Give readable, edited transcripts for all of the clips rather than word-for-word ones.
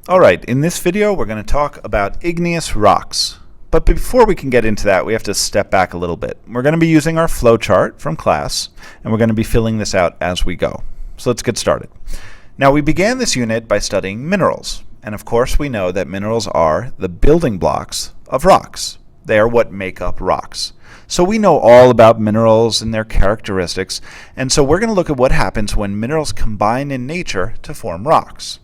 Alright, in this video we're going to talk about igneous rocks. But before we can get into that, we have to step back a little bit. We're going to be using our flow chart from class, and we're going to be filling this out as we go. So let's get started. Now, we began this unit by studying minerals. And of course we know that minerals are the building blocks of rocks. They are what make up rocks. So we know all about minerals and their characteristics, and so we're going to look at what happens when minerals combine in nature to form rocks.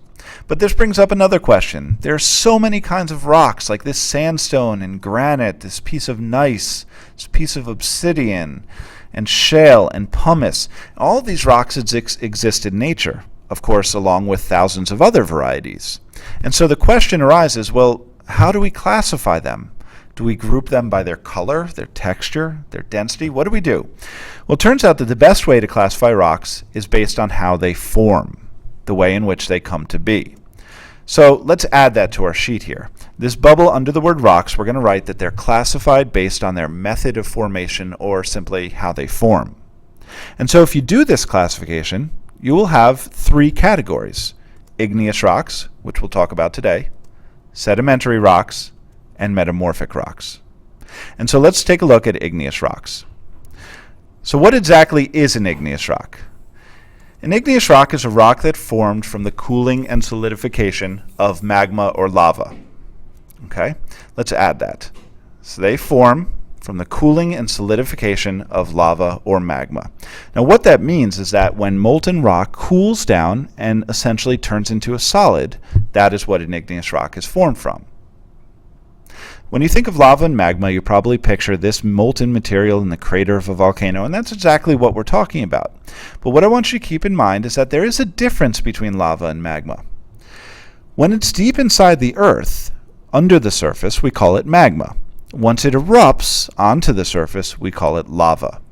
But this brings up another question. There are so many kinds of rocks, like this sandstone and granite, this piece of gneiss, this piece of obsidian, and shale and pumice. All of these rocks exist in nature, of course, along with thousands of other varieties. And so the question arises, well, how do we classify them? Do we group them by their color, their texture, their density? What do we do? Well, it turns out that the best way to classify rocks is based on how they form, the way in which they come to be. So let's add that to our sheet here. This bubble under the word rocks, we're going to write that they're classified based on their method of formation, or simply how they form. And so if you do this classification, you will have three categories: igneous rocks, which we'll talk about today, sedimentary rocks, and metamorphic rocks. And so let's take a look at igneous rocks. So what exactly is an igneous rock? An igneous rock is a rock that formed from the cooling and solidification of magma or lava. Okay, let's add that. So they form from the cooling and solidification of lava or magma. Now what that means is that when molten rock cools down and essentially turns into a solid, that is what an igneous rock is formed from. When you think of lava and magma, you probably picture this molten material in the crater of a volcano, and that's exactly what we're talking about. But what I want you to keep in mind is that there is a difference between lava and magma. When it's deep inside the earth, under the surface, we call it magma. Once it erupts onto the surface, we call it lava.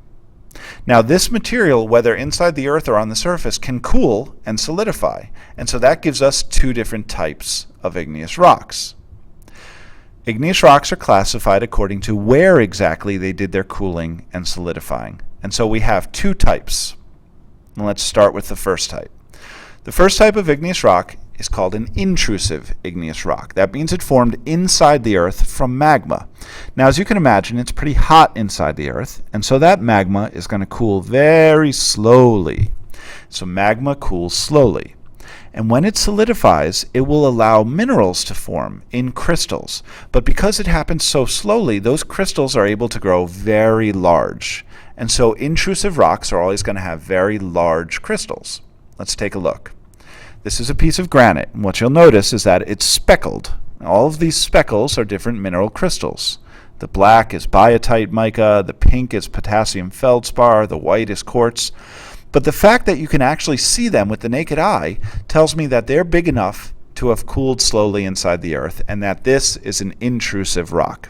Now, this material, whether inside the earth or on the surface, can cool and solidify, and so that gives us two different types of igneous rocks. Igneous rocks are classified according to where exactly they did their cooling and solidifying. And so we have two types. And let's start with the first type. The first type of igneous rock is called an intrusive igneous rock. That means it formed inside the earth from magma. Now, as you can imagine, it's pretty hot inside the earth, and so that magma is going to cool very slowly. So magma cools slowly. And when it solidifies, it will allow minerals to form in crystals. But because it happens so slowly, those crystals are able to grow very large. And so intrusive rocks are always going to have very large crystals. Let's take a look. This is a piece of granite, and what you'll notice is that it's speckled. All of these speckles are different mineral crystals. The black is biotite mica, the pink is potassium feldspar, the white is quartz. But the fact that you can actually see them with the naked eye tells me that they're big enough to have cooled slowly inside the earth, and that this is an intrusive rock.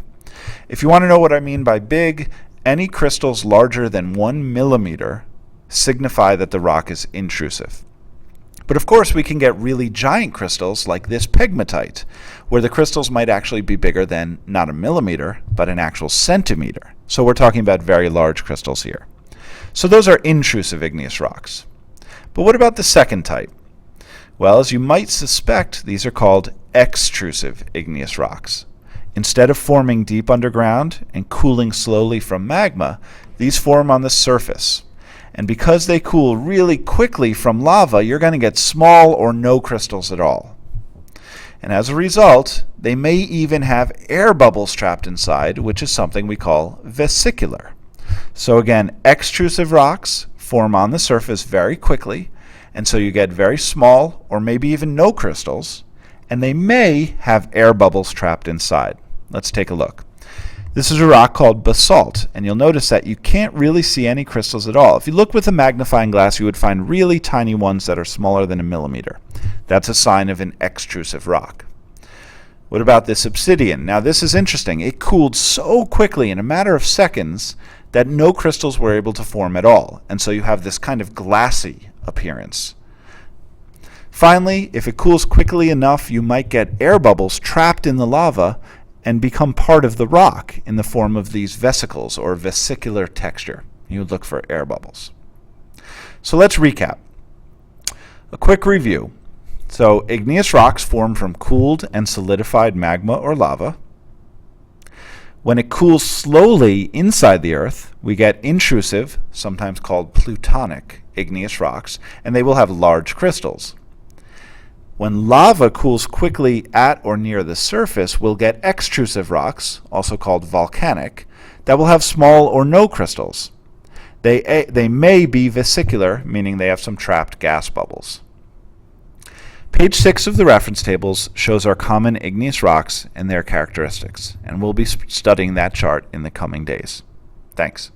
If you want to know what I mean by big, any crystals larger than 1 millimeter signify that the rock is intrusive. But of course we can get really giant crystals like this pegmatite, where the crystals might actually be bigger than not a millimeter, but an actual centimeter. So we're talking about very large crystals here. So those are intrusive igneous rocks. But what about the second type? Well, as you might suspect, these are called extrusive igneous rocks. Instead of forming deep underground and cooling slowly from magma, these form on the surface. And because they cool really quickly from lava, you're going to get small or no crystals at all. And as a result, they may even have air bubbles trapped inside, which is something we call vesicular. So again, extrusive rocks form on the surface very quickly, and so you get very small or maybe even no crystals, and they may have air bubbles trapped inside. Let's take a look. This is a rock called basalt, and you'll notice that you can't really see any crystals at all. If you look with a magnifying glass, you would find really tiny ones that are smaller than a millimeter. That's a sign of an extrusive rock. What about this obsidian? Now this is interesting. It cooled so quickly in a matter of seconds that no crystals were able to form at all, and so you have this kind of glassy appearance. Finally, if it cools quickly enough, you might get air bubbles trapped in the lava and become part of the rock in the form of these vesicles or vesicular texture. You would look for air bubbles. So let's recap. A quick review. So igneous rocks form from cooled and solidified magma or lava. When it cools slowly inside the Earth, we get intrusive, sometimes called plutonic, igneous rocks, and they will have large crystals. When lava cools quickly at or near the surface, we'll get extrusive rocks, also called volcanic, that will have small or no crystals. They may be vesicular, meaning they have some trapped gas bubbles. Page 6 of the reference tables shows our common igneous rocks and their characteristics, and we'll be studying that chart in the coming days. Thanks.